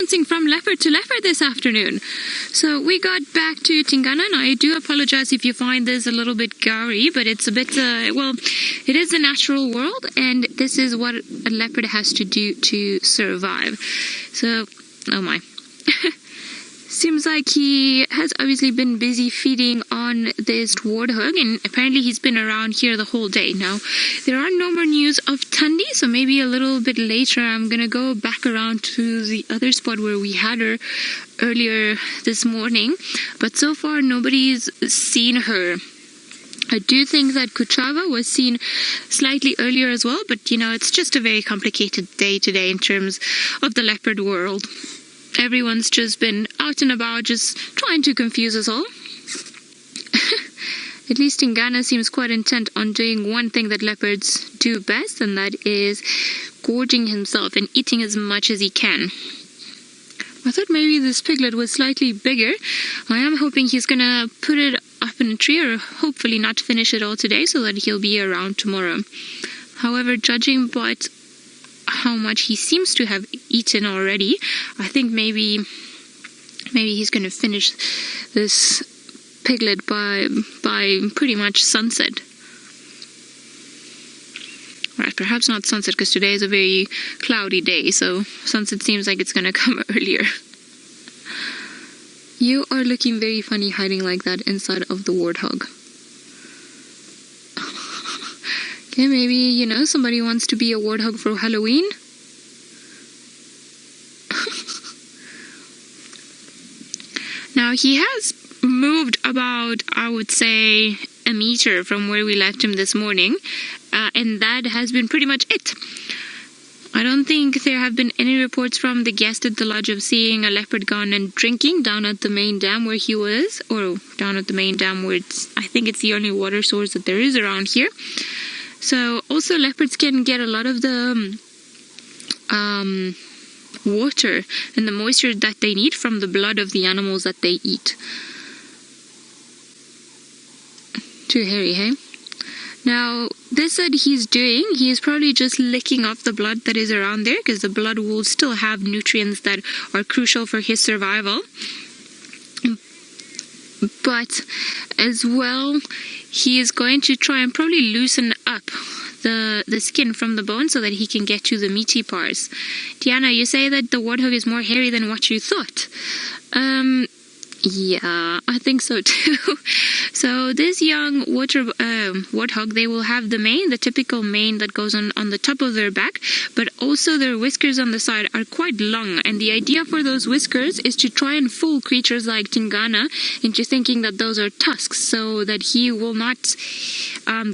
bouncing from leopard to leopard this afternoon. So we got back to Tingana, and I do apologize if you find this a little bit gory, but it's a bit, well, it is the natural world, and this is what a leopard has to do to survive. So, oh my. Seems like he has obviously been busy feeding on this warthog, and apparently he's been around here the whole day. Now, there are no more news of Tundi, so maybe a little bit later I'm gonna go back around to the other spot where we had her earlier this morning, but so far nobody's seen her. I do think that Chitwa was seen slightly earlier as well, but you know, it's just a very complicated day today in terms of the leopard world. Everyone's just been out and about, just trying to confuse us all. At least Tingana seems quite intent on doing one thing that leopards do best, and that is gorging himself and eating as much as he can. I thought maybe this piglet was slightly bigger. I am hoping he's gonna put it up in a tree, or hopefully not finish it all today, so that he'll be around tomorrow. However, judging by how much he seems to have eaten already, I think maybe he's going to finish this piglet by pretty much sunset. Right, perhaps not sunset, because today is a very cloudy day, so sunset seems like it's going to come earlier. You are looking very funny hiding like that inside of the warthog. Okay, maybe, you know, somebody wants to be a warthog for Halloween. Now, he has moved about, I would say, a meter from where we left him this morning, and that has been pretty much it. I don't think there have been any reports from the guest at the lodge of seeing a leopard gone and drinking down at the main dam where he was, or down at the main dam where I think it's the only water source that there is around here. So also leopards can get a lot of the water and the moisture that they need from the blood of the animals that they eat. Too hairy, hey? Now, this that he's doing, he is probably just licking off the blood that is around there, because the blood will still have nutrients that are crucial for his survival. But as well, he is going to try and probably loosen up the skin from the bone so that he can get to the meaty parts. Diana, you say that the warthog is more hairy than what you thought. Yeah, I think so too. So this young warthog, they will have the typical mane that goes on the top of their back, but also their whiskers on the side are quite long, and the idea for those whiskers is to try and fool creatures like Tingana into thinking that those are tusks, so that he will not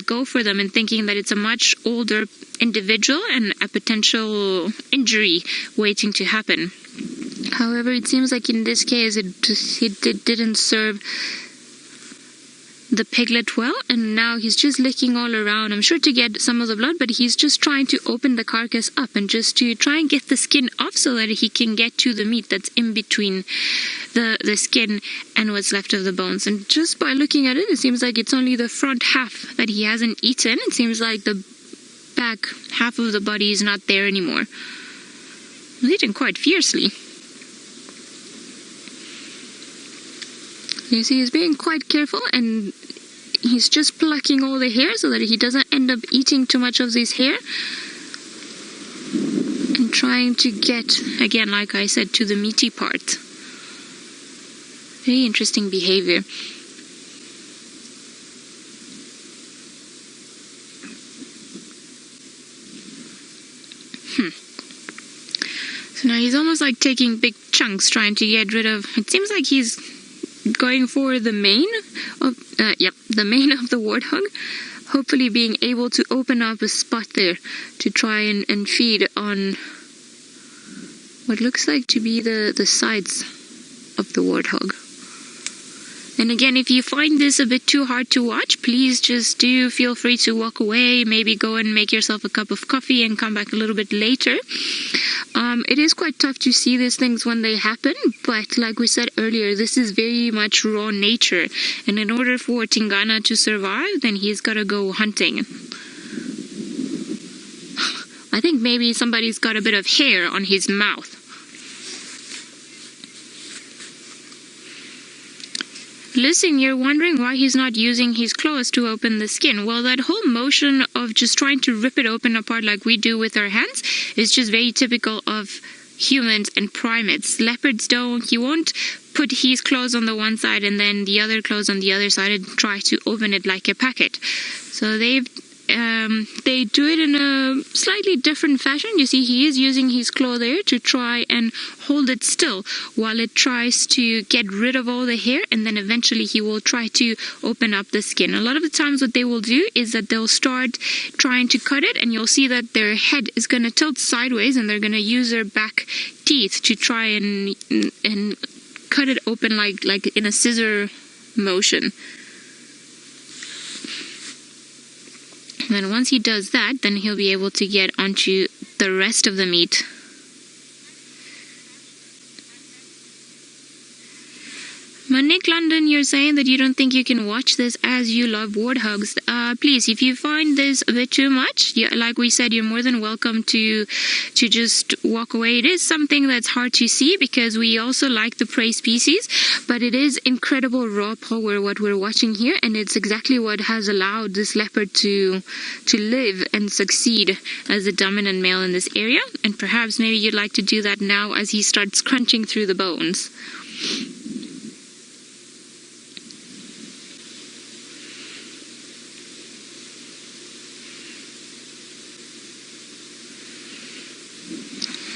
go for them and thinking that it's a much older individual and a potential injury waiting to happen. However, it seems like in this case it didn't serve the piglet well, and now he's just licking all around, I'm sure to get some of the blood, but he's just trying to open the carcass up and just to try and get the skin off so that he can get to the meat that's in between the skin and what's left of the bones. And just by looking at it, it seems like it's only the front half that he hasn't eaten. It seems like the back half of the body is not there anymore. He's eating quite fiercely. You see, he's being quite careful, and he's just plucking all the hair so that he doesn't end up eating too much of this hair. And trying to get, again, like I said, to the meaty part. Very interesting behavior. So now he's almost like taking big chunks, trying to get rid of, it seems like he's going for the mane of the mane of the warthog, hopefully being able to open up a spot there to try and feed on what looks like to be the sides of the warthog. And again, if you find this a bit too hard to watch, please just do feel free to walk away, maybe go and make yourself a cup of coffee and come back a little bit later. It is quite tough to see these things when they happen, but like we said earlier, this is very much raw nature, and in order for Tingana to survive, then he's got to go hunting. I think maybe somebody's got a bit of hair on his mouth. listen, you're wondering why he's not using his claws to open the skin. Well, that whole motion of just trying to rip it open apart like we do with our hands is just very typical of humans and primates. Leopards don't. He won't put his claws on the one side and then the other claws on the other side and try to open it like a packet. So they do it in a slightly different fashion. You see, he is using his claw there to try and hold it still while it tries to get rid of all the hair, and then eventually he will try to open up the skin. A lot of the times what they will do is that they'll start trying to cut it, and you'll see that their head is going to tilt sideways and they're going to use their back teeth to try and cut it open like in a scissor motion. And then once he does that, then he'll be able to get onto the rest of the meat. Nick London, you're saying that you don't think you can watch this as you love warthogs. Please, if you find this a bit too much, like we said, you're more than welcome to just walk away. It is something that's hard to see because we also like the prey species, but it is incredible raw power what we're watching here, and it's exactly what has allowed this leopard to live and succeed as a dominant male in this area. And perhaps maybe you'd like to do that now as he starts crunching through the bones.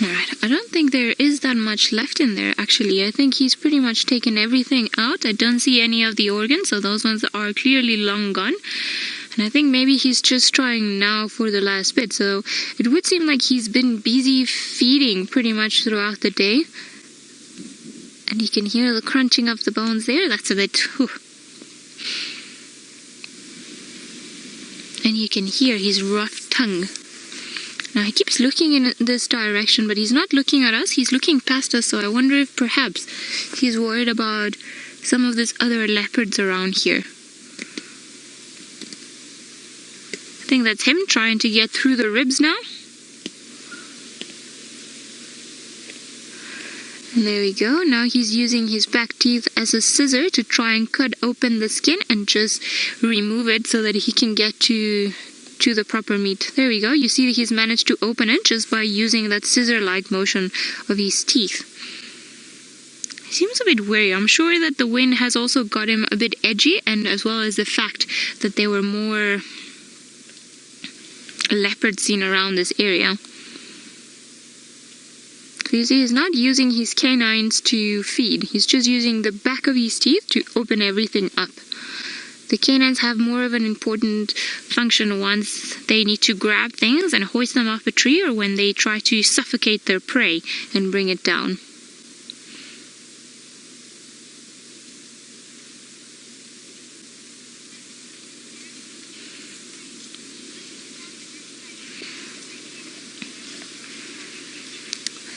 Alright, I don't think there is that much left in there actually. I think he's pretty much taken everything out. I don't see any of the organs, so those ones are clearly long gone. And I think maybe he's just trying now for the last bit. So it would seem like he's been busy feeding pretty much throughout the day. And you can hear the crunching of the bones there. That's a bit... whew. And you can hear his rough tongue. Now he keeps looking in this direction, but he's not looking at us, he's looking past us, so I wonder if perhaps he's worried about some of these other leopards around here. I think that's him trying to get through the ribs now. And there we go, now he's using his back teeth as a scissor to try and cut open the skin and just remove it so that he can get to the proper meat. There we go. You see he's managed to open it just by using that scissor-like motion of his teeth. He seems a bit weary. I'm sure that the wind has also got him a bit edgy, and as well as the fact that there were more leopards seen around this area. So you see he's not using his canines to feed. He's just using the back of his teeth to open everything up. The canines have more of an important function once they need to grab things and hoist them off a tree, or when they try to suffocate their prey and bring it down.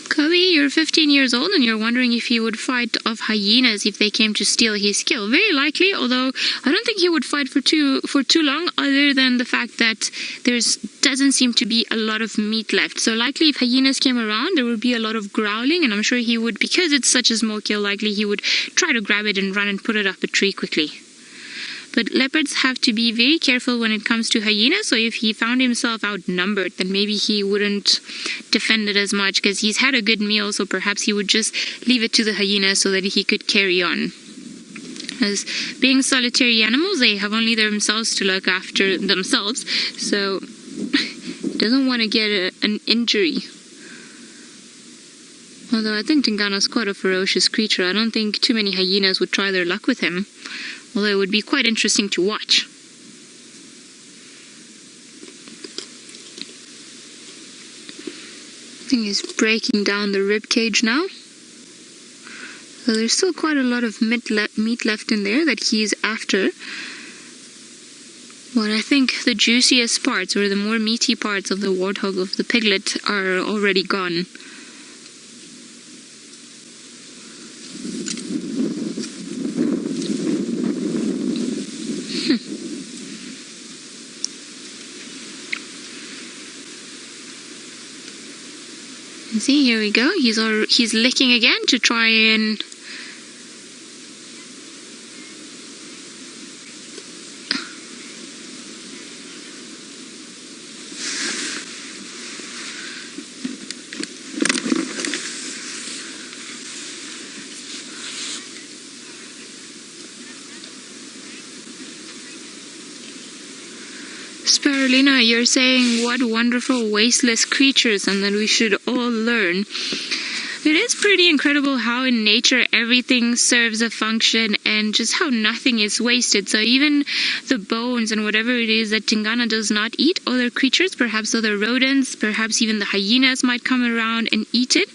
Kobe, you're 15 years old and you're wondering if he would fight off hyenas if they came to steal his kill. Very likely, although I don't think he would fight for too long, other than the fact that doesn't seem to be a lot of meat left. So likely if hyenas came around, there would be a lot of growling, and I'm sure he would, because it's such a small kill, likely he would try to grab it and run and put it up a tree quickly. But leopards have to be very careful when it comes to hyenas, so if he found himself outnumbered, then maybe he wouldn't defend it as much, because he's had a good meal, so perhaps he would just leave it to the hyenas so that he could carry on. As being solitary animals, they have only themselves to look after themselves, so he doesn't want to get an injury. Although I think Tingana's quite a ferocious creature. I don't think too many hyenas would try their luck with him. Although it would be quite interesting to watch. I think he's breaking down the rib cage now. So there's still quite a lot of meat left in there that he's after. But I think the juiciest parts, or the more meaty parts of the warthog, of the piglet, are already gone. See, here we go. He's licking again to try and Spirulina, you're saying what wonderful wasteless creatures and that we should all learn. It is pretty incredible how in nature everything serves a function and just how nothing is wasted. So even the bones and whatever it is that Tingana does not eat, other creatures, perhaps other rodents, perhaps even the hyenas might come around and eat it.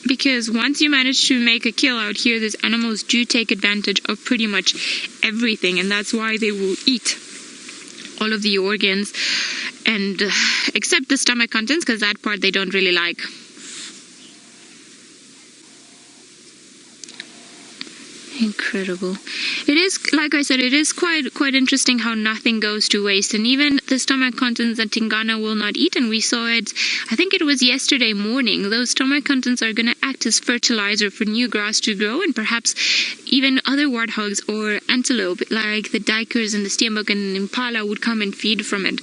Because once you manage to make a kill out here, these animals do take advantage of pretty much everything, and that's why they will eat all of the organs, and except the stomach contents, because that part they don't really like. Incredible. It is, like I said, it is quite interesting how nothing goes to waste, and even the stomach contents that Tingana will not eat, and we saw it, I think it was yesterday morning, those stomach contents are going to act as fertilizer for new grass to grow, and perhaps even other warthogs or antelope like the duikers and the steenbok and impala would come and feed from it.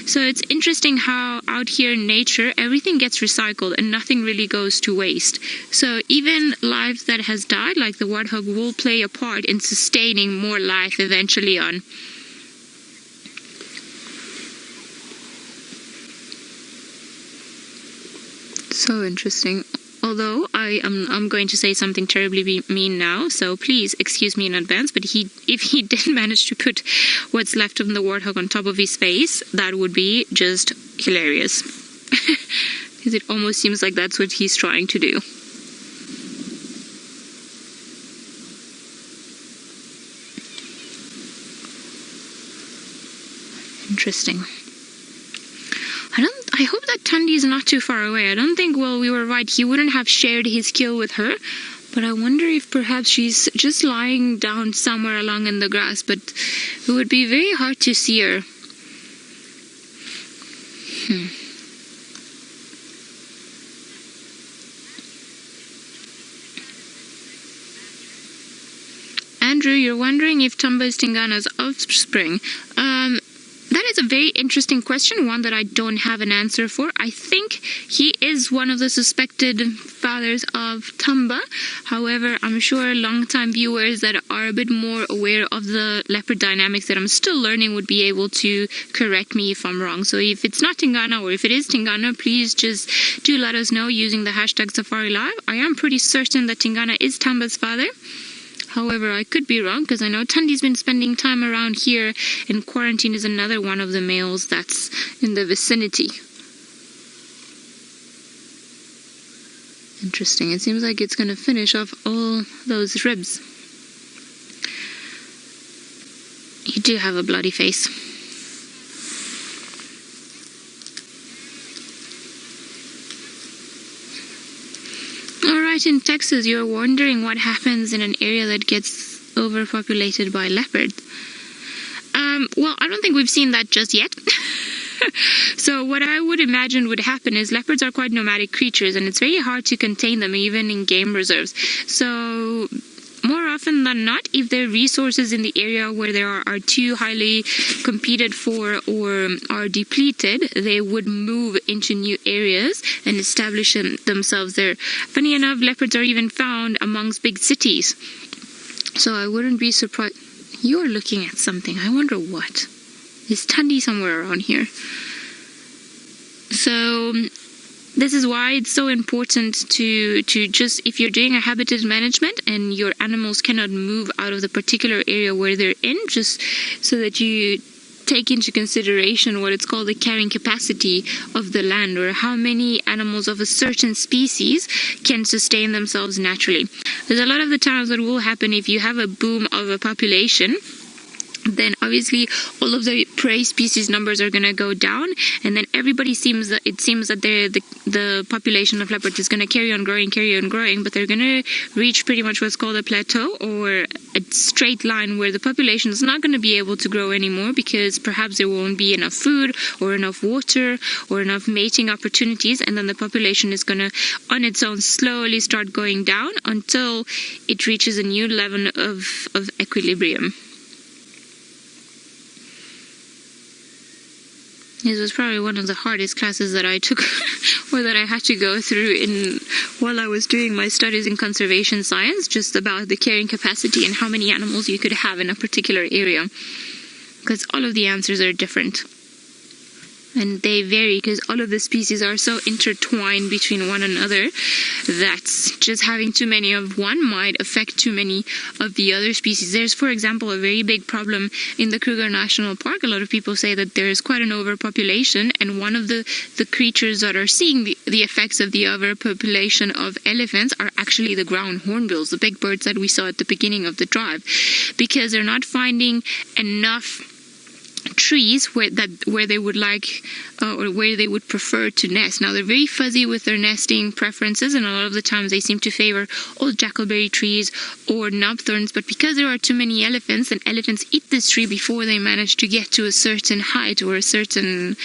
So it's interesting how out here in nature everything gets recycled and nothing really goes to waste. So even life that has died, like the warthog, will play a part in sustaining more life eventually on. So interesting. Although I'm going to say something terribly mean now, so please excuse me in advance, but if he did manage to put what's left of the warthog on top of his face, that would be just hilarious. Because it almost seems like that's what he's trying to do. Interesting. I hope that Tundi is not too far away. I don't think, well, we were right, he wouldn't have shared his kill with her, but I wonder if perhaps she's just lying down somewhere along in the grass, but it would be very hard to see her. Andrew, you're wondering if Tumba is Tingana's offspring. That is a very interesting question, one that I don't have an answer for. I think he is one of the suspected fathers of Tumba. However, I'm sure long-time viewers that are a bit more aware of the leopard dynamics that I'm still learning would be able to correct me if I'm wrong. So if it's not Tingana, or if it is Tingana, please just do let us know using the hashtag SafariLive. I am pretty certain that Tingana is Tumba's father. However, I could be wrong, because I know Tundi's been spending time around here, and Quarantine is another one of the males that's in the vicinity. Interesting. It seems like it's going to finish off all those ribs. You do have a bloody face. In Texas, you're wondering what happens in an area that gets overpopulated by leopards. Well, I don't think we've seen that just yet. So what I would imagine would happen is leopards are quite nomadic creatures, and it's very hard to contain them even in game reserves. So more often than not, if there are resources in the area where there are too highly competed for or are depleted, they would move into new areas and establish themselves there. Funny enough, leopards are even found amongst big cities. So I wouldn't be surprised. You're looking at something. I wonder what. Is Tundi somewhere around here? So this is why it's so important to just, if you're doing a habitat management and your animals cannot move out of the particular area where they're in, just so that you take into consideration what it's called the carrying capacity of the land, or how many animals of a certain species can sustain themselves naturally. There's a lot of the times that will happen if you have a boom of a population, then obviously all of the prey species numbers are going to go down, and then everybody seems that the population of leopards is going to carry on growing, but they're going to reach pretty much what's called a plateau, or a straight line where the population is not going to be able to grow anymore, because perhaps there won't be enough food or enough water or enough mating opportunities, and then the population is going to on its own slowly start going down until it reaches a new level of equilibrium. This was probably one of the hardest classes that I took or that I had to go through while I was doing my studies in conservation science, just about the carrying capacity and how many animals you could have in a particular area. because all of the answers are different. And they vary because all of the species are so intertwined between one another that just having too many of one might affect too many of the other species. There's, for example, a very big problem in the Kruger National Park. A lot of people say that there is quite an overpopulation, and one of the creatures that are seeing the effects of the overpopulation of elephants are actually the ground hornbills, the big birds that we saw at the beginning of the drive, because they're not finding enough trees where they would like or where they would prefer to nest. Now, they're very fuzzy with their nesting preferences, and a lot of the times they seem to favor old jackalberry trees or knobthorns, but because there are too many elephants, and elephants eat this tree before they manage to get to a certain height or a certain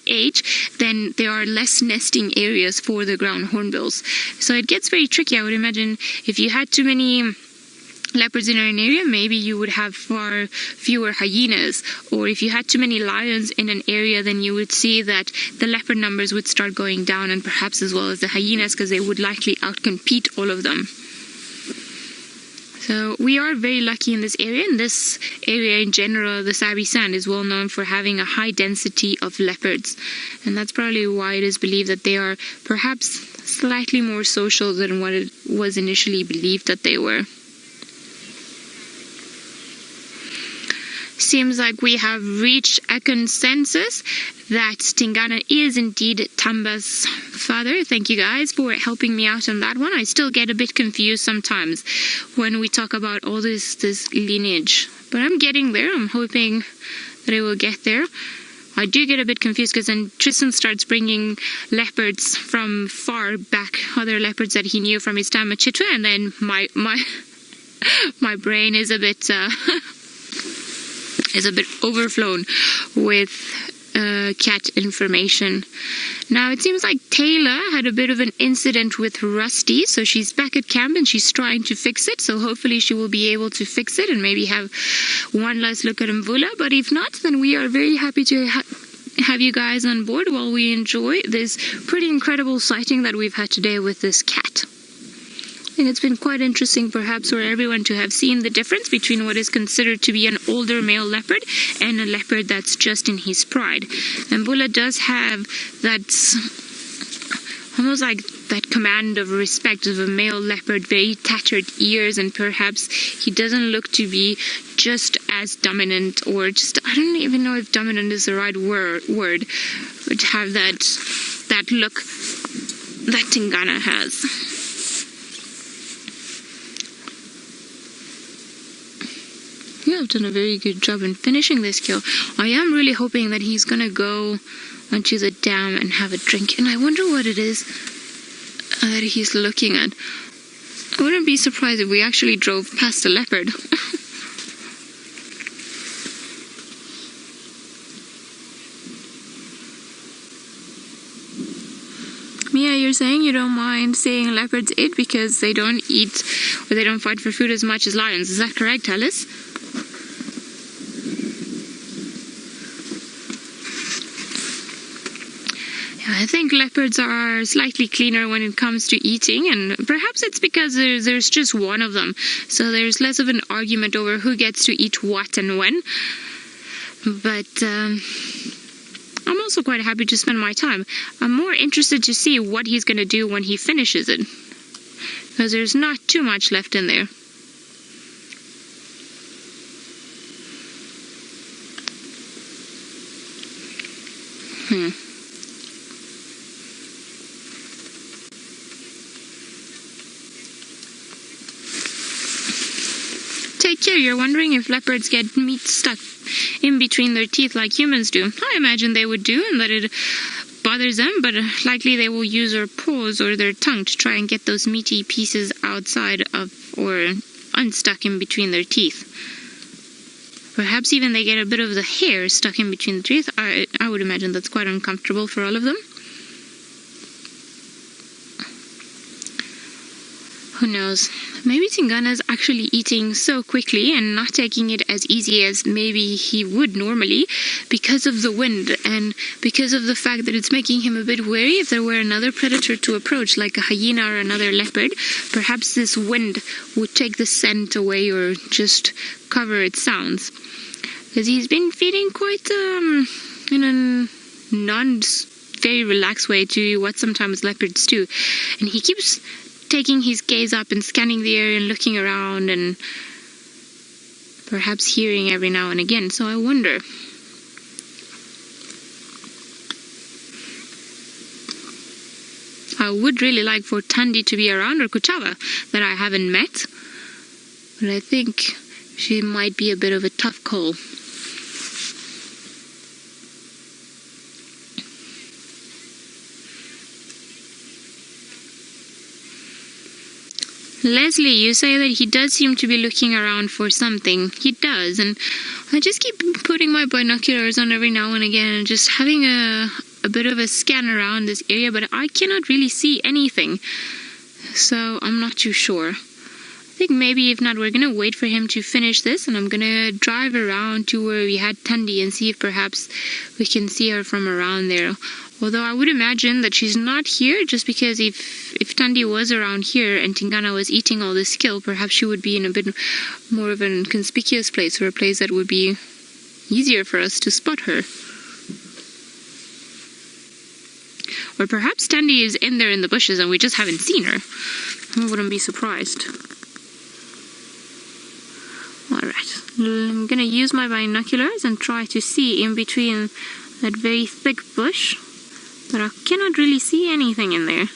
age, then there are less nesting areas for the ground hornbills. So it gets very tricky. I would imagine if you had too many leopards in an area, maybe you would have far fewer hyenas, or if you had too many lions in an area, then you would see that the leopard numbers would start going down, and perhaps as well as the hyenas, because they would likely outcompete all of them. So we are very lucky in this area. In this area in general, the Sabi sand is well known for having a high density of leopards, and that's probably why it is believed that they are perhaps slightly more social than what it was initially believed that they were. Seems like we have reached a consensus that Tingana is indeed Tamba's father. Thank you guys for helping me out on that one. I still get a bit confused sometimes when we talk about all this lineage, but I'm getting there. I'm hoping that I will get there. I do get a bit confused because then Tristan starts bringing leopards from far back, other leopards that he knew from his time at Chitwa, and then my brain is a bit overflown with cat information. Now it seems like Taylor had a bit of an incident with Rusty, so she's back at camp and she's trying to fix it, so hopefully she will be able to fix it and maybe have one last look at Mvula. But if not, then we are very happy to have you guys on board while we enjoy this pretty incredible sighting that we've had today with this cat. I think it's been quite interesting perhaps for everyone to have seen the difference between what is considered to be an older male leopard and a leopard that's just in his pride. And Bula does have that, almost like that command of respect of a male leopard, very tattered ears, and perhaps he doesn't look to be just as dominant, or just, I don't even know if dominant is the right word, but to have that look that Tingana has. You have done a very good job in finishing this kill. I am really hoping that he's gonna go onto the dam and have a drink, and I wonder what it is that he's looking at. I wouldn't be surprised if we actually drove past a leopard. Mia, you're saying you don't mind saying leopards eat because they don't eat or they don't fight for food as much as lions. Is that correct, Alice? I think leopards are slightly cleaner when it comes to eating, and perhaps it's because there's just one of them, so there's less of an argument over who gets to eat what and when. But I'm also quite happy to spend my time. I'm more interested to see what he's going to do when he finishes it, because there's not too much left in there. Take care, you're wondering if leopards get meat stuck in between their teeth like humans do. I imagine they would do, and that it bothers them, but likely they will use their paws or their tongue to try and get those meaty pieces outside of or unstuck in between their teeth. Perhaps even they get a bit of the hair stuck in between the teeth. I would imagine that's quite uncomfortable for all of them. Who knows? Maybe Tingana's actually eating so quickly and not taking it as easy as maybe he would normally because of the wind and because of the fact that it's making him a bit wary if there were another predator to approach, like a hyena or another leopard. Perhaps this wind would take the scent away or just cover its sounds. because he's been feeding quite in a non very relaxed way to what sometimes leopards do, and he keeps taking his gaze up and scanning the area and looking around and perhaps hearing every now and again. So I wonder. I would really like for Tandy to be around, or Kuchava, that I haven't met, but I think she might be a bit of a tough call. Leslie, you say that he does seem to be looking around for something. He does, and I just keep putting my binoculars on every now and again and just having a bit of a scan around this area, but I cannot really see anything, so I'm not too sure. I think maybe if not, we're gonna wait for him to finish this, and I'm gonna drive around to where we had Tandy and see if perhaps we can see her from around there. Although I would imagine that she's not here, just because if Tandy was around here and Tingana was eating all this kill, perhaps she would be in a bit more of a conspicuous place, or a place that would be easier for us to spot her. Or perhaps Tandy is in there in the bushes and we just haven't seen her. I wouldn't be surprised. Alright, I'm gonna use my binoculars and try to see in between that very thick bush, but I cannot really see anything in there.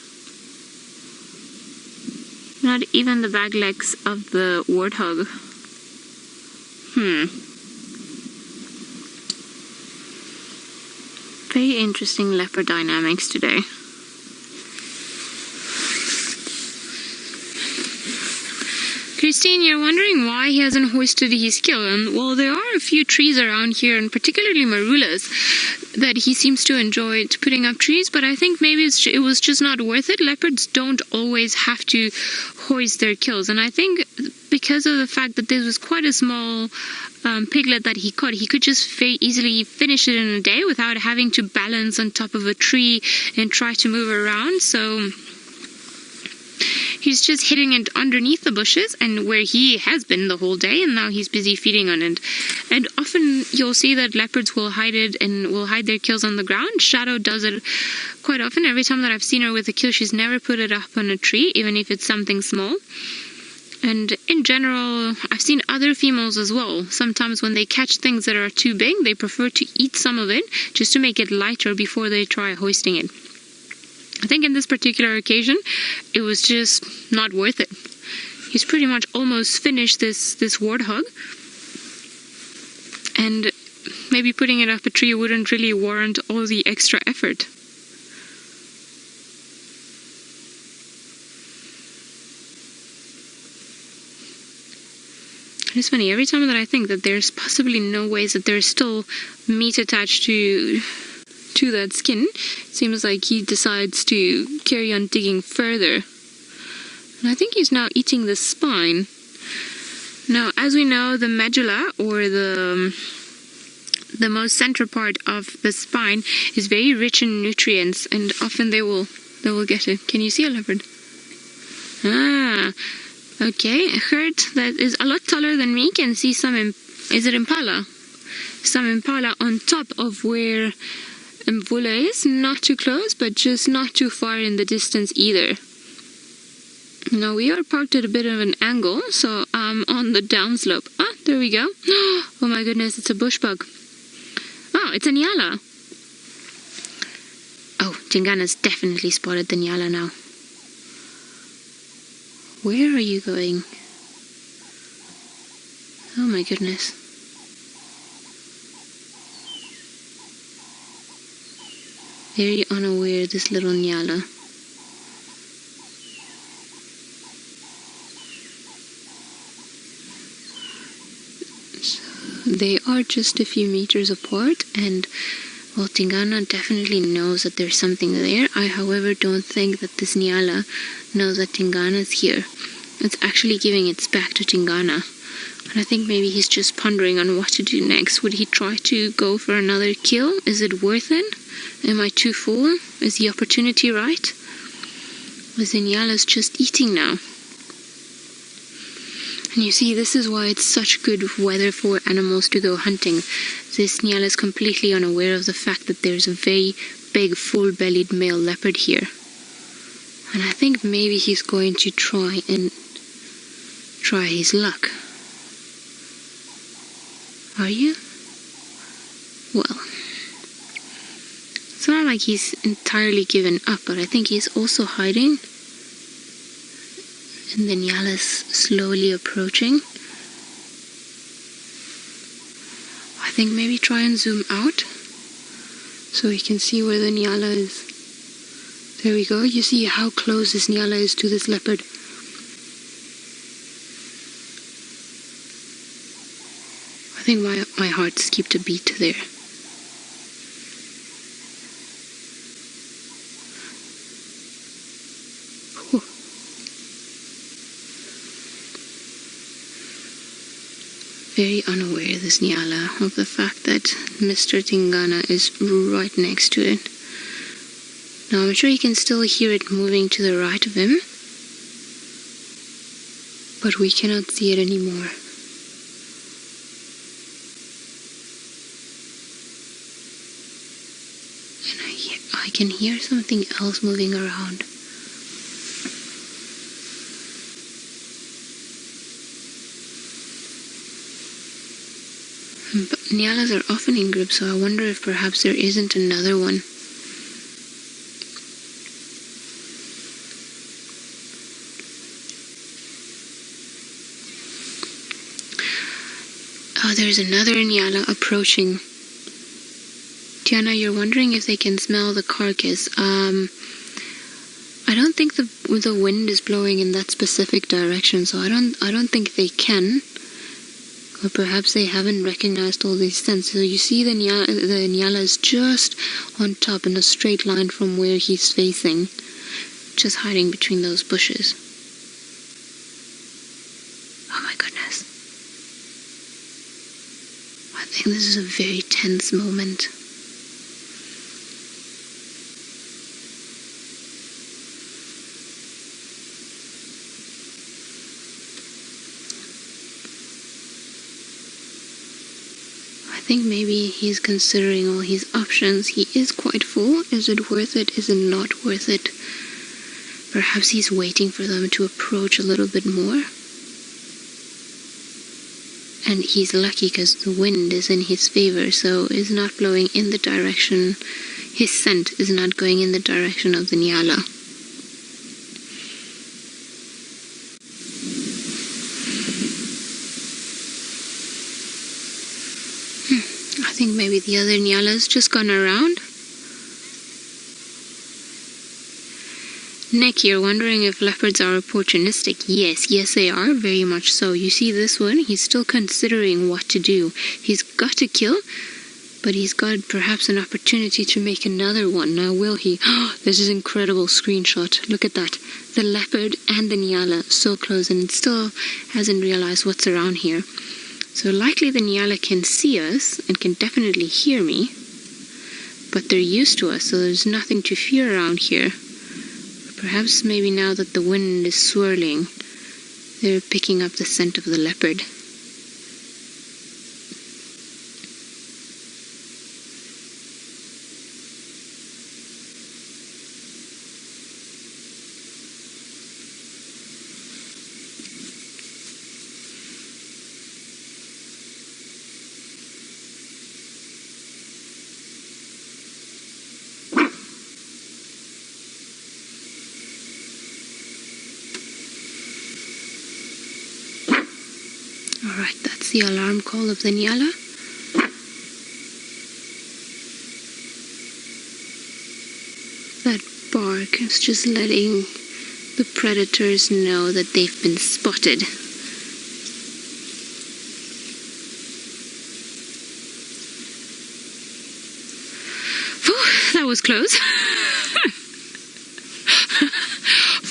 Not even the back legs of the warthog. Very interesting leopard dynamics today. Christine, you're wondering why he hasn't hoisted his kill, and well, there are a few trees around here, and particularly marulas, that he seems to enjoy putting up trees, but I think maybe it was just not worth it. Leopards don't always have to hoist their kills, and I think because of the fact that this was quite a small piglet that he caught, he could just very easily finish it in a day without having to balance on top of a tree and try to move around. So he's just hitting it underneath the bushes, and where he has been the whole day, and now he's busy feeding on it. And often you'll see that leopards will hide it and will hide their kills on the ground. Shadow does it quite often. Every time that I've seen her with a kill, she's never put it up on a tree, even if it's something small. And in general, I've seen other females as well. Sometimes when they catch things that are too big, they prefer to eat some of it just to make it lighter before they try hoisting it. I think in this particular occasion, it was just not worth it. He's pretty much almost finished this warthog, and maybe putting it up a tree wouldn't really warrant all the extra effort. It's funny, every time that I think that there's possibly no ways that there's still meat attached to that skin, it seems like he decides to carry on digging further. And I think he's now eating the spine. Now, as we know, the medulla, or the most center part of the spine, is very rich in nutrients, and often they will get it. Can you see a leopard? Ah, okay. A herd that is a lot taller than me can see some, is it impala? Some impala on top of where Mvula is. Not too close, but just not too far in the distance either. Now we are parked at a bit of an angle, so I'm on the downslope. Ah, there we go. Oh my goodness, it's a bush bug. Oh, it's a nyala. Oh, Tingana's definitely spotted the nyala now. Where are you going? Oh my goodness. Very unaware, this little nyala. So they are just a few meters apart, and well, Tingana definitely knows that there's something there. I, however, don't think that this nyala knows that Tingana's here. It's actually giving its back to Tingana. And I think maybe he's just pondering on what to do next. Would he try to go for another kill? Is it worth it? Am I too full? Is the opportunity right? Or the nyala's just eating now? And you see, this is why it's such good weather for animals to go hunting. This Nyala is completely unaware of the fact that there's a very big full-bellied male leopard here. And I think maybe he's going to try his luck. Are you? Well, it's not like he's entirely given up, but I think he's also hiding. And the Nyala's slowly approaching. I think maybe try and zoom out so we can see where the Nyala is. There we go. You see how close this Nyala is to this leopard. I think my heart skipped a beat there. Whew. Very unaware, this Nyala, of the fact that Mr. Tingana is right next to it. Now I'm sure you can still hear it moving to the right of him, but we cannot see it anymore. And I can hear something else moving around. But Nyalas are often in groups, so I wonder if perhaps there isn't another one. Oh, there's another Nyala approaching. Tiana, you're wondering if they can smell the carcass. I don't think the wind is blowing in that specific direction, so I don't think they can. Or perhaps they haven't recognized all these scents. So you see the Nyala is just on top in a straight line from where he's facing, just hiding between those bushes. Oh my goodness. I think this is a very tense moment. I think maybe he's considering all his options. He is quite full. Is it worth it? Is it not worth it? Perhaps he's waiting for them to approach a little bit more. And he's lucky because the wind is in his favor, so it's not blowing in the direction. His scent is not going in the direction of the Nyala. I think maybe the other Nyala's just gone around. Nick, you're wondering if leopards are opportunistic. Yes they are, very much so. You see this one, he's still considering what to do. He's got to kill, but he's got perhaps an opportunity to make another one. Now will he? Oh, this is an incredible screenshot. Look at that. The leopard and the Nyala so close, and it still hasn't realized what's around here. So likely the Nyala can see us and can definitely hear me, but they're used to us, so there's nothing to fear around here. Perhaps maybe now that the wind is swirling, they're picking up the scent of the leopard. Alright, that's the alarm call of the Nyala. That bark is just letting the predators know that they've been spotted. Whew, that was close.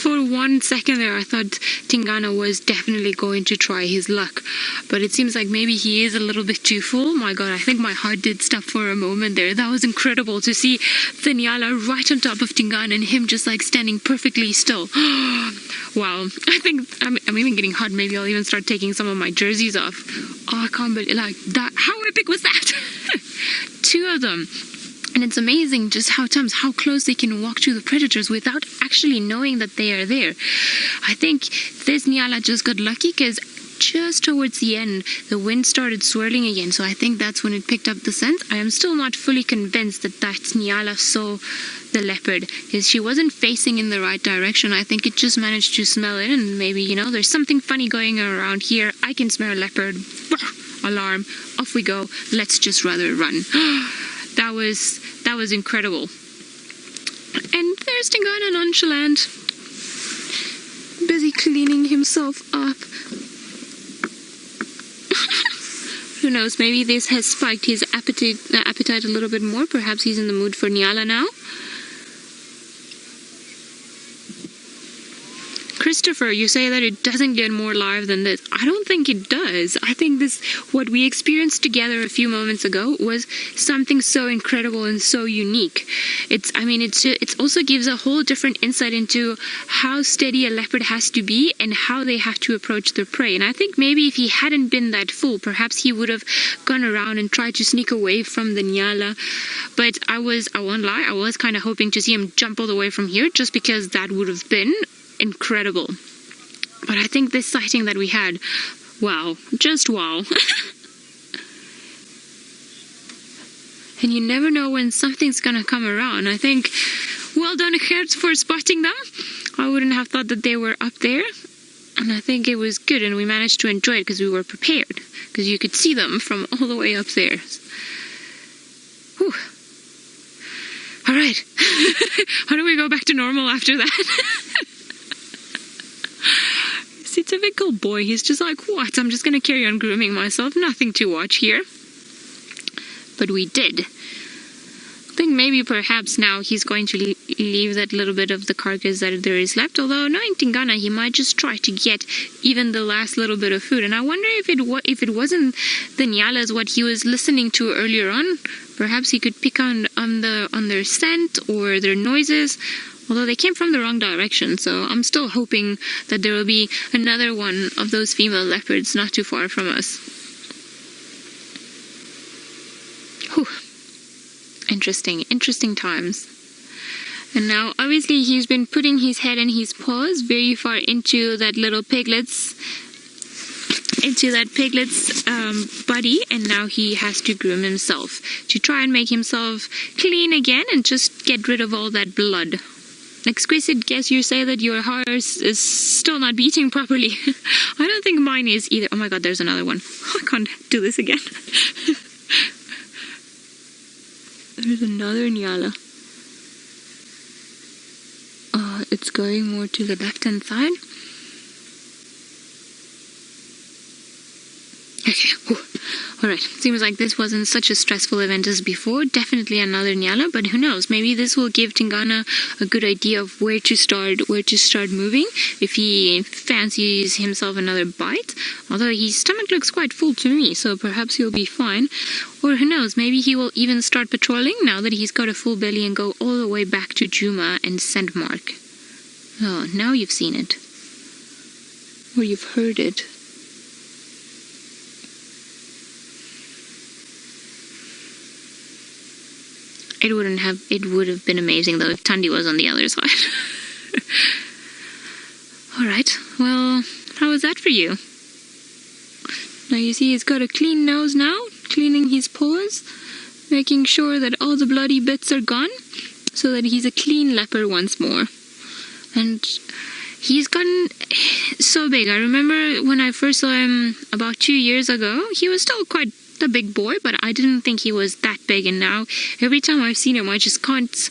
For one second there, I thought Tingana was definitely going to try his luck. But it seems like maybe he is a little bit too full. My God, I think my heart did stop for a moment there. That was incredible to see the Nyala right on top of Tingana and him just like standing perfectly still. Wow. I think I'm even getting hot. Maybe I'll even start taking some of my jerseys off. Oh, I can't believe like that. How epic was that? 2 of them. And it's amazing just how close they can walk to the predators without actually knowing that they are there. I think this Nyala just got lucky because just towards the end, the wind started swirling again. So I think that's when it picked up the scent. I am still not fully convinced that Nyala saw the leopard because she wasn't facing in the right direction. I think it just managed to smell it, and maybe, you know, there's something funny going around here. I can smell a leopard. Alarm. Off we go. Let's just rather run. That was incredible. And there's Tingana nonchalant, busy cleaning himself up. Who knows, maybe this has spiked his appetite a little bit more. Perhaps he's in the mood for Nyala now. Christopher, you say that it doesn't get more live than this. I don't think it does. I think what we experienced together a few moments ago was something so incredible and so unique. It also gives a whole different insight into how steady a leopard has to be and how they have to approach their prey. And I think maybe if he hadn't been that full, perhaps he would have gone around and tried to sneak away from the Nyala. But I won't lie, I was kind of hoping to see him jump all the way from here, just because that would have been incredible. But I think this sighting that we had, wow, just wow. And you never know when something's gonna come around. I think, well done Gert for spotting them. I wouldn't have thought that they were up there, and I think it was good, and we managed to enjoy it because we were prepared, because you could see them from all the way up there. Whew. All right. How do we go back to normal after that? See, typical boy, he's just like, what? I'm just gonna carry on grooming myself, nothing to watch here. But we did. I think maybe perhaps now he's going to leave that little bit of the carcass that there is left, although knowing Tingana, he might just try to get even the last little bit of food. And I wonder if it wasn't the Nyalas what he was listening to earlier on. Perhaps he could pick on their scent or their noises, although they came from the wrong direction. So I'm still hoping that there will be another one of those female leopards not too far from us. Whew. Interesting times. And now obviously he's been putting his head and his paws very far into that little piglet's body, and now he has to groom himself to try and make himself clean again and just get rid of all that blood. Exquisite, guess you say that your heart is still not beating properly. I don't think mine is either. Oh my god, there's another one. I can't do this again. There's another Nyala. Oh, it's going more to the left-hand side. Okay. Whew. Alright, seems like this wasn't such a stressful event as before. Definitely another Nyala, but who knows, maybe this will give Tingana a good idea of where to start moving if he fancies himself another bite. Although his stomach looks quite full to me, so perhaps he'll be fine. Or who knows, maybe he will even start patrolling now that he's got a full belly and go all the way back to Djuma and scent mark. Oh, now you've seen it. Or you've heard it. It would have been amazing though if Tundi was on the other side. Alright, well, how was that for you? Now you see he's got a clean nose now, cleaning his paws, making sure that all the bloody bits are gone, so that he's a clean leopard once more. And he's gotten so big. I remember when I first saw him about 2 years ago, he was still quite a big boy, but I didn't think he was that big, and now every time I've seen him I just can't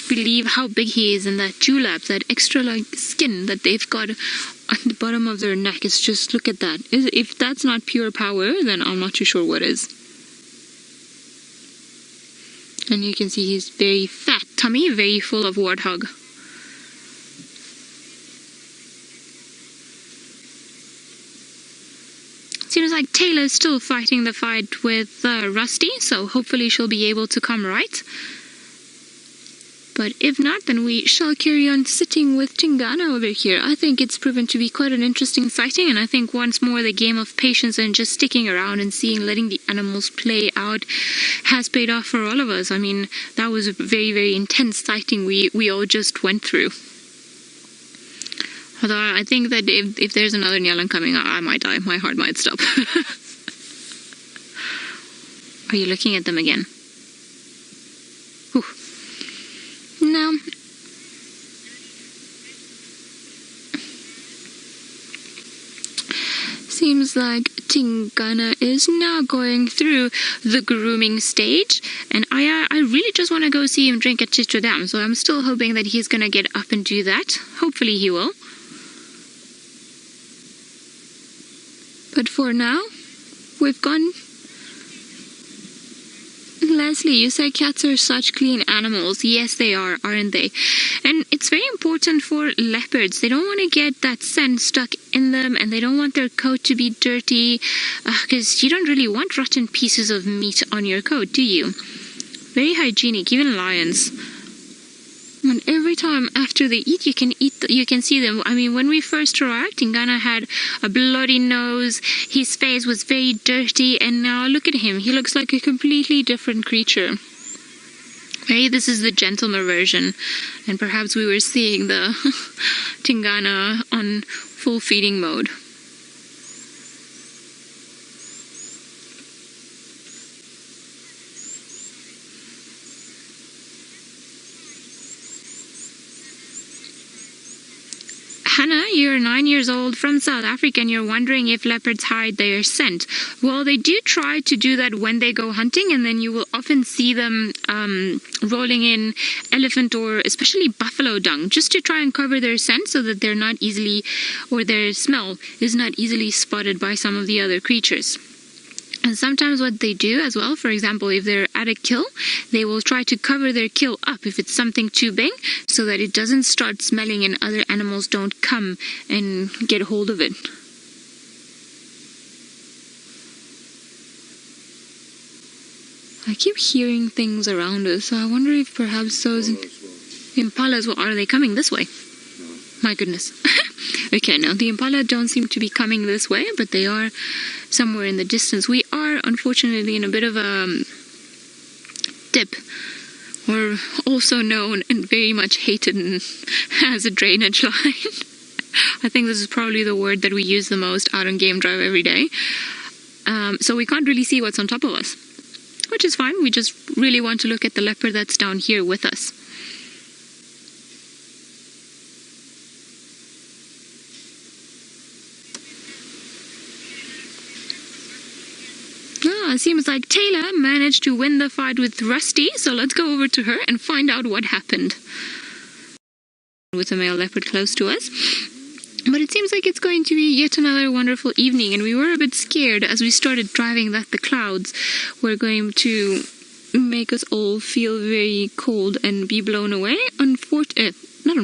believe how big he is, and that dewlap, that extra like skin that they've got on the bottom of their neck, is just, look at that. If that's not pure power, then I'm not too sure what is. And you can see his very fat tummy, very full of warthog. Seems like Taylor's still fighting the fight with Rusty, so hopefully she'll be able to come right. But if not, then we shall carry on sitting with Tingana over here. I think it's proven to be quite an interesting sighting, and I think once more the game of patience and just sticking around and letting the animals play out has paid off for all of us. I mean, that was a very, very intense sighting we all just went through. Although I think that if there's another Nyalan coming, I might die. My heart might stop. Are you looking at them again? Whew. No. Seems like Tingana is now going through the grooming stage, and I really just want to go see him drink at Chitwa Dam, so I'm still hoping that he's going to get up and do that. Hopefully he will. But for now, we've gone... Leslie, you say cats are such clean animals. Yes, they are, aren't they? And it's very important for leopards. They don't want to get that scent stuck in them, and they don't want their coat to be dirty, because you don't really want rotten pieces of meat on your coat, do you? Very hygienic, even lions. And every time after they eat, you can see them. I mean, when we first arrived, Tingana had a bloody nose. His face was very dirty, and now look at him. He looks like a completely different creature. Maybe this is the gentleman version, and perhaps we were seeing the Tingana on full feeding mode. Hannah, you're 9 years old from South Africa, and you're wondering if leopards hide their scent. Well, they do try to do that when they go hunting, and then you will often see them rolling in elephant or especially buffalo dung, just to try and cover their scent so that they're not easily, or their smell is not easily spotted by some of the other creatures. And sometimes what they do as well, for example, if they're at a kill, they will try to cover their kill up if it's something too big, so that it doesn't start smelling and other animals don't come and get hold of it. I keep hearing things around us, so I wonder if perhaps those impalas, are they coming this way? No. My goodness. Okay, now the impala don't seem to be coming this way, but they are somewhere in the distance. We are unfortunately in a bit of a dip, or also known and very much hated as a drainage line. I think this is probably the word that we use the most out on Game Drive every day. So we can't really see what's on top of us, which is fine. We just really want to look at the leopard that's down here with us. It seems like Taylor managed to win the fight with Rusty, so let's go over to her and find out what happened. With a male leopard close to us. But it seems like it's going to be yet another wonderful evening, and we were a bit scared as we started driving that the clouds were going to make us all feel very cold and be blown away.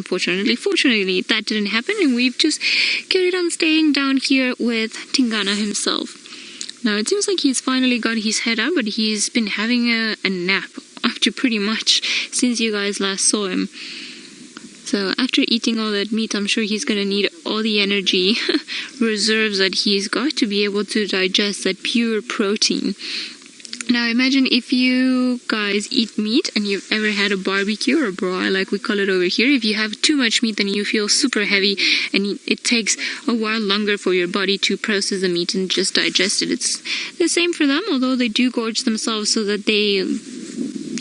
Fortunately, that didn't happen, and we've just carried on staying down here with Tingana himself. Now, it seems like he's finally got his head up, but he's been having a nap after pretty much since you guys last saw him. So after eating all that meat, I'm sure he's going to need all the energy reserves that he's got to be able to digest that pure protein. Now imagine if you guys eat meat and you've ever had a barbecue or a braai, like we call it over here. If you have too much meat, then you feel super heavy, and it takes a while longer for your body to process the meat and just digest it. It's the same for them, although they do gorge themselves so that they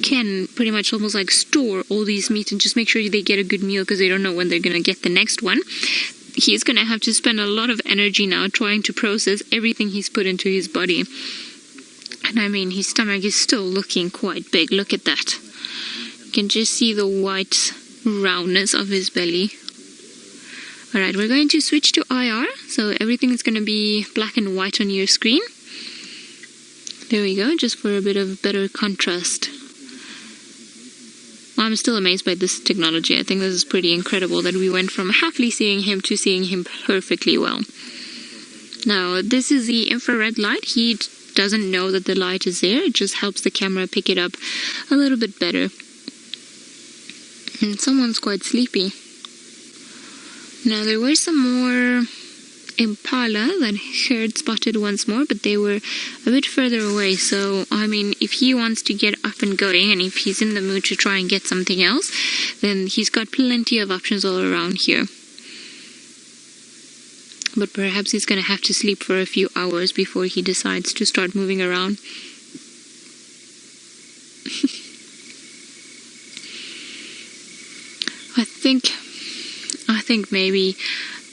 can pretty much almost like store all these meat and just make sure they get a good meal, because they don't know when they're going to get the next one. He's going to have to spend a lot of energy now trying to process everything he's put into his body. And I mean, his stomach is still looking quite big. Look at that. You can just see the white roundness of his belly. Alright, we're going to switch to IR. So everything is going to be black and white on your screen. There we go, just for a bit of better contrast. I'm still amazed by this technology. I think this is pretty incredible that we went from halfly seeing him to seeing him perfectly well. Now, this is the infrared light. He doesn't know that the light is there. It just helps the camera pick it up a little bit better. And someone's quite sleepy. Now, there were some more impala that Gert spotted once more, but they were a bit further away. So, I mean, if he wants to get up and going, and if he's in the mood to try and get something else, then he's got plenty of options all around here. But perhaps he's going to have to sleep for a few hours before he decides to start moving around. I think maybe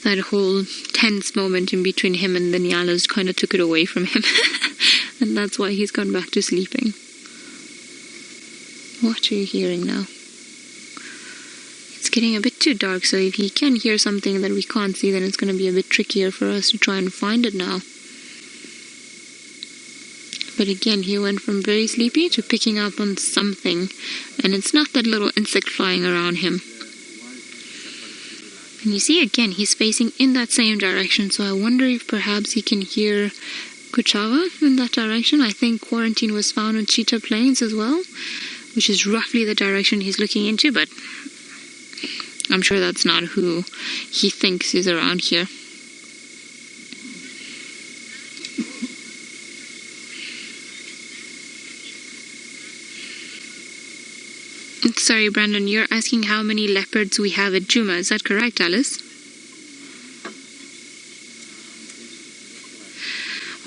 that whole tense moment in between him and the nyalas kind of took it away from him. And that's why he's gone back to sleeping. What are you hearing now? It's getting a bit too dark, so if he can hear something that we can't see, then it's going to be a bit trickier for us to try and find it now. But again, he went from very sleepy to picking up on something, and it's not that little insect flying around him. And you see, again, he's facing in that same direction, so I wonder if perhaps he can hear Kuchava in that direction. I think quarantine was found on Chitwa Plains as well, which is roughly the direction he's looking into, but I'm sure that's not who he thinks is around here. Sorry, Brandon, you're asking how many leopards we have at Djuma. Is that correct, Alice?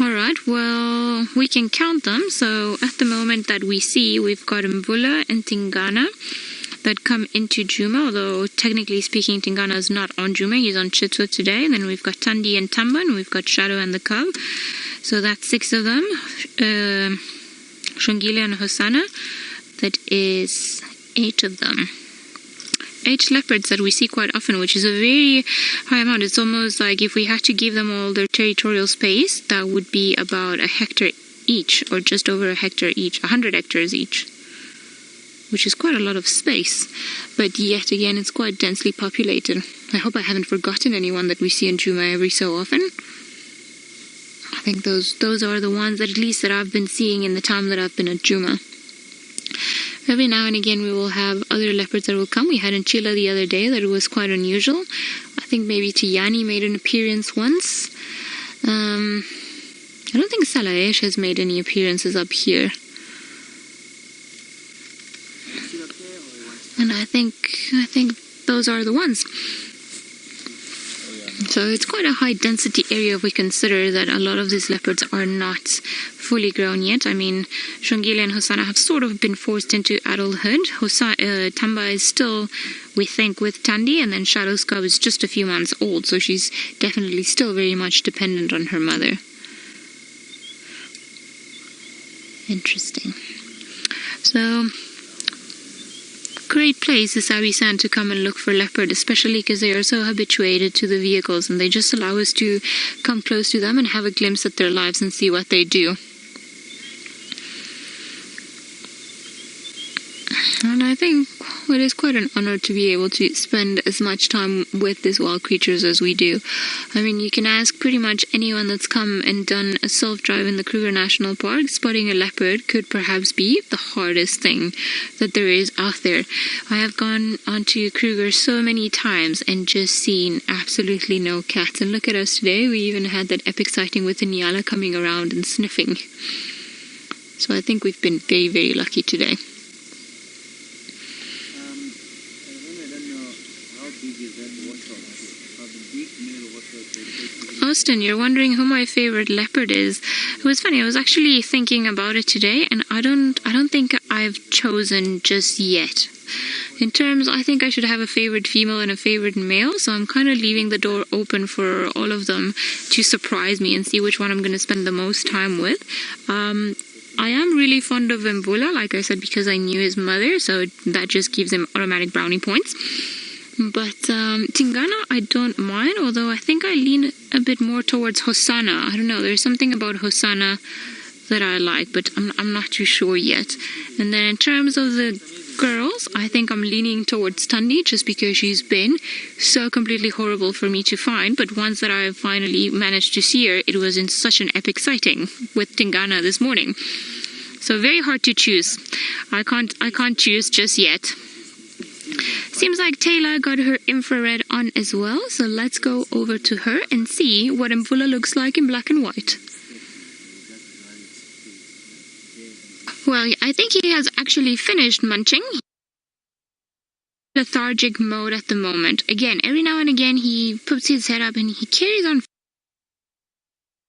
Alright, well, we can count them. So at the moment that we see, we've got Mvula and Tingana that come into Djuma, although technically speaking, Tingana is not on Djuma. He's on Chitwa today. And then we've got Tandi and Tamba, and we've got Shadow and the Cub. So that's 6 of them. Shongile and Hosanna, that is 8 of them. 8 leopards that we see quite often, which is a very high amount. It's almost like if we had to give them all their territorial space, that would be about a hectare each, or just over a hectare each, 100 hectares each, which is quite a lot of space. But yet again, it's quite densely populated. I hope I haven't forgotten anyone that we see in Djuma every so often. I think those are the ones that at least that I've been seeing in the time that I've been at Djuma. Every now and again we will have other leopards that will come. We had in Chila the other day that it was quite unusual. I think maybe Tiyani made an appearance once. I don't think Salaesh has made any appearances up here. And I think those are the ones. So it's quite a high density area if we consider that a lot of these leopards are not fully grown yet. I mean, Shongile and Hosanna have sort of been forced into adulthood. Tamba is still, we think, with Tandi, and then Shadow's cub is just a few months old, so she's definitely still very much dependent on her mother. Interesting. So, great place, the Sabi Sand, to come and look for leopard, especially because they are so habituated to the vehicles, and they just allow us to come close to them and have a glimpse at their lives and see what they do. And I think it is quite an honor to be able to spend as much time with these wild creatures as we do. I mean, you can ask pretty much anyone that's come and done a self-drive in the Kruger National Park. Spotting a leopard could perhaps be the hardest thing that there is out there. I have gone onto Kruger so many times and just seen absolutely no cats. And look at us today. We even had that epic sighting with the Nyala coming around and sniffing. So I think we've been very, very lucky today. Austin, you're wondering who my favorite leopard is. It was funny, I was actually thinking about it today, and I don't think I've chosen just yet. In terms, I think I should have a favorite female and a favorite male, so I'm kind of leaving the door open for all of them to surprise me and see which one I'm going to spend the most time with. I am really fond of Mbula, like I said, because I knew his mother, so that just gives him automatic brownie points. But Tingana, I don't mind, although I think I lean a bit more towards Hosanna. I don't know, there's something about Hosanna that I like, but I'm not too sure yet. And then in terms of the girls, I think I'm leaning towards Tundi just because she's been so completely horrible for me to find. But once that I finally managed to see her, it was in such an epic sighting with Tingana this morning. So very hard to choose. I can't choose just yet. Seems like Taylor got her infrared on as well, so let's go over to her and see what Mvula looks like in black and white. Well, I think he has actually finished munching. Lethargic mode at the moment. Again, every now and again he puts his head up and he carries on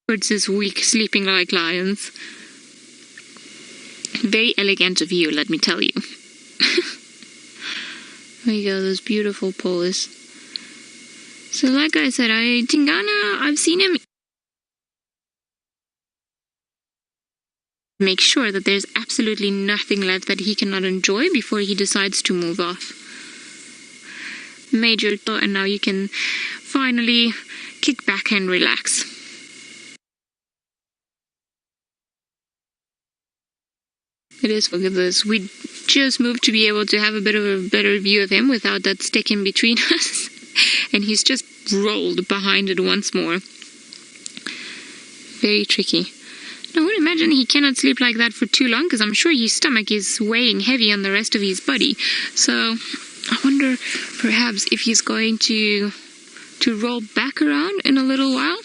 towards this week, sleeping like lions. Very elegant of you, let me tell you. There you go, those beautiful paws. So like I said, Tingana, I've seen him make sure that there's absolutely nothing left that he cannot enjoy before he decides to move off. Major thought, and now you can finally kick back and relax. It is, look at this. We just moved to be able to have a bit of a better view of him without that stick in between us. And he's just rolled behind it once more. Very tricky. I would imagine he cannot sleep like that for too long because I'm sure his stomach is weighing heavy on the rest of his body. So I wonder perhaps if he's going to roll back around in a little while.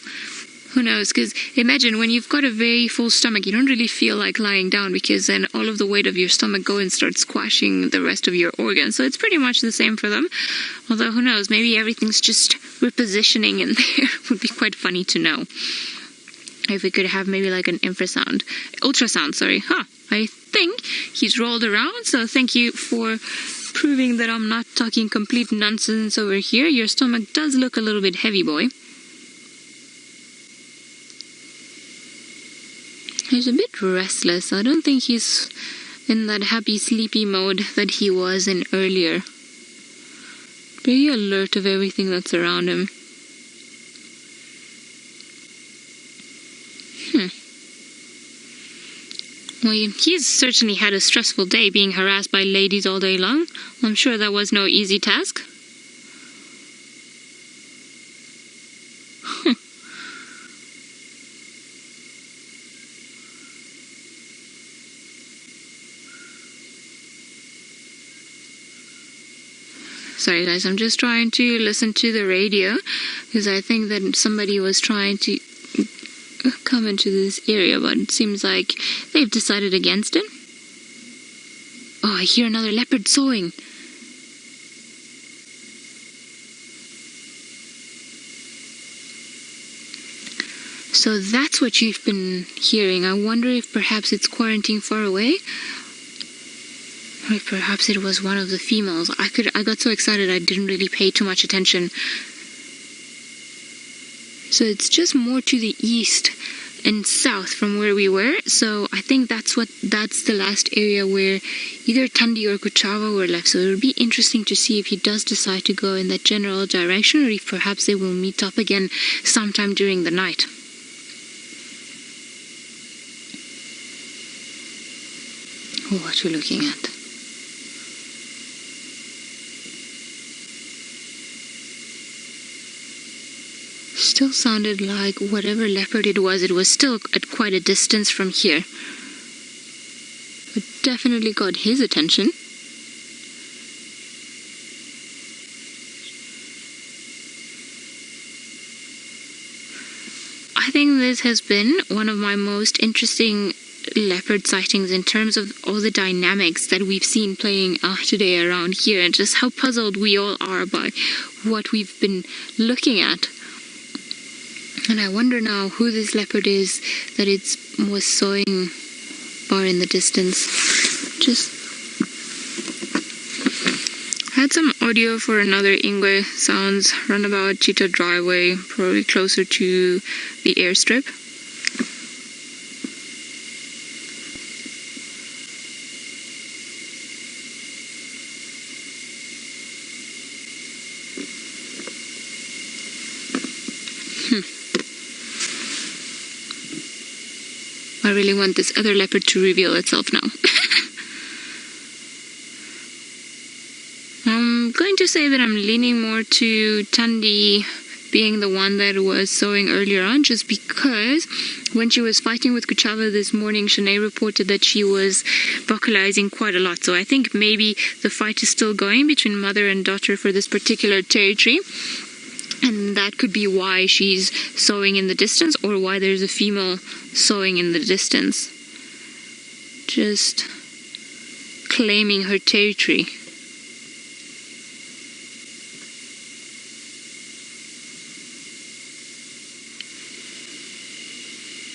Who knows? Because imagine when you've got a very full stomach, you don't really feel like lying down because then all of the weight of your stomach goes and starts squashing the rest of your organs. So it's pretty much the same for them. Although who knows? Maybe everything's just repositioning in there. Would be quite funny to know. If we could have maybe like an ultrasound, sorry. I think he's rolled around, so thank you for proving that I'm not talking complete nonsense over here. Your stomach does look a little bit heavy, boy. He's a bit restless. I don't think he's in that happy, sleepy mode that he was in earlier. Very alert of everything that's around him. Well, he's certainly had a stressful day being harassed by ladies all day long. I'm sure that was no easy task. Sorry guys, I'm just trying to listen to the radio because I think that somebody was trying to come into this area, but it seems like they've decided against it. Oh, I hear another leopard sawing. So that's what you've been hearing. I wonder if perhaps it's quarantine far away. Or if perhaps it was one of the females. I got so excited I didn't really pay too much attention. So it's just more to the east and south from where we were. So I think that's the last area where either Tundi or Kuchava were left. So it would be interesting to see if he does decide to go in that general direction, or if perhaps they will meet up again sometime during the night. Oh, what are you looking at? Still sounded like whatever leopard it was still at quite a distance from here. But definitely got his attention. I think this has been one of my most interesting leopard sightings in terms of all the dynamics that we've seen playing out today around here, and just how puzzled we all are by what we've been looking at. And I wonder now who this leopard is that was sawing far in the distance. Just had some audio for another Ingwe sounds, runabout, Chitwa driveway, probably closer to the airstrip. I really want this other leopard to reveal itself now. going to say that I'm leaning more to Tandy being the one that was sewing earlier on, just because when she was fighting with Kuchava this morning, Shanae reported that she was vocalizing quite a lot. So I think maybe the fight is still going between mother and daughter for this particular territory. And that could be why she's sewing in the distance, or why there's a female sewing in the distance. Just claiming her territory.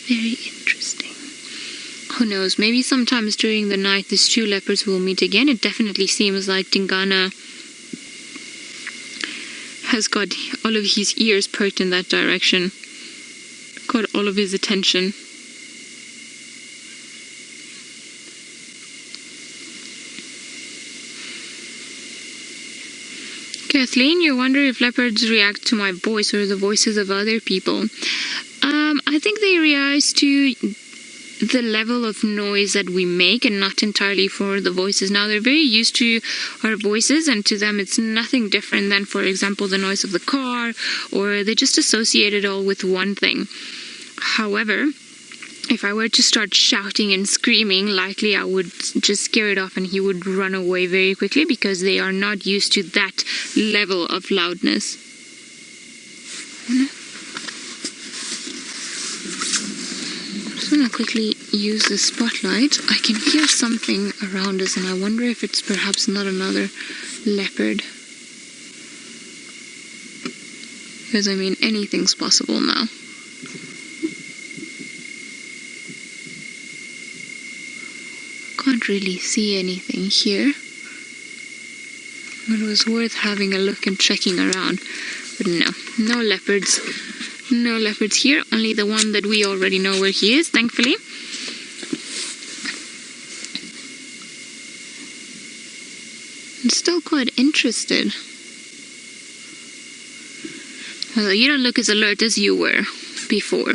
Very interesting. Who knows, maybe sometimes during the night these two leopards will meet again. It definitely seems like Tingana has got all of his ears perked in that direction. Got all of his attention. Kathleen, you wonder if leopards react to my voice or the voices of other people. I think they react to the level of noise that we make, and not entirely for the voices. Now, they're very used to our voices, and to them it's nothing different than, for example, the noise of the car, or they just associate it all with one thing. However, if I were to start shouting and screaming, likely I would just scare it off and he would run away very quickly, because they are not used to that level of loudness. I'm going to quickly use the spotlight. I can hear something around us, and I wonder if it's perhaps not another leopard. Because, I mean, anything's possible now. Can't really see anything here. It was worth having a look and checking around. But no leopards. No leopards here, only the one that we already know where he is, thankfully. I'm still quite interested. Although you don't look as alert as you were before.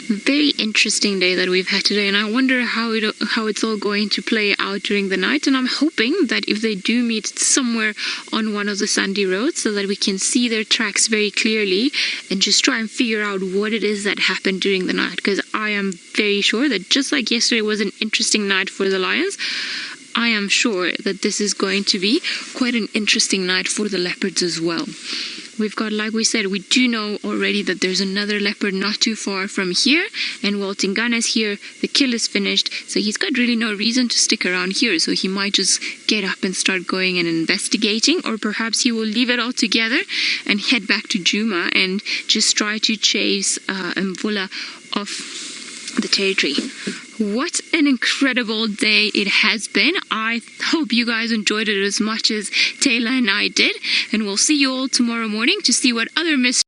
Very interesting day that we've had today, and I wonder how it's all going to play out during the night. And I'm hoping that if they do meet somewhere on one of the sandy roads, so that we can see their tracks very clearly and just try and figure out what it is that happened during the night, because I am very sure that just like yesterday was an interesting night for the lions, I am sure that this is going to be quite an interesting night for the leopards as well. We've got, like we said, we do know already that there's another leopard not too far from here, and while Tingana's here, the kill is finished, so he's got really no reason to stick around here, so he might just get up and start going and investigating, or perhaps he will leave it all together and head back to Djuma and just try to chase Mvula off the territory. What an incredible day it has been. I hope you guys enjoyed it as much as Taylor and I did, and we'll see you all tomorrow morning to see what other mysteries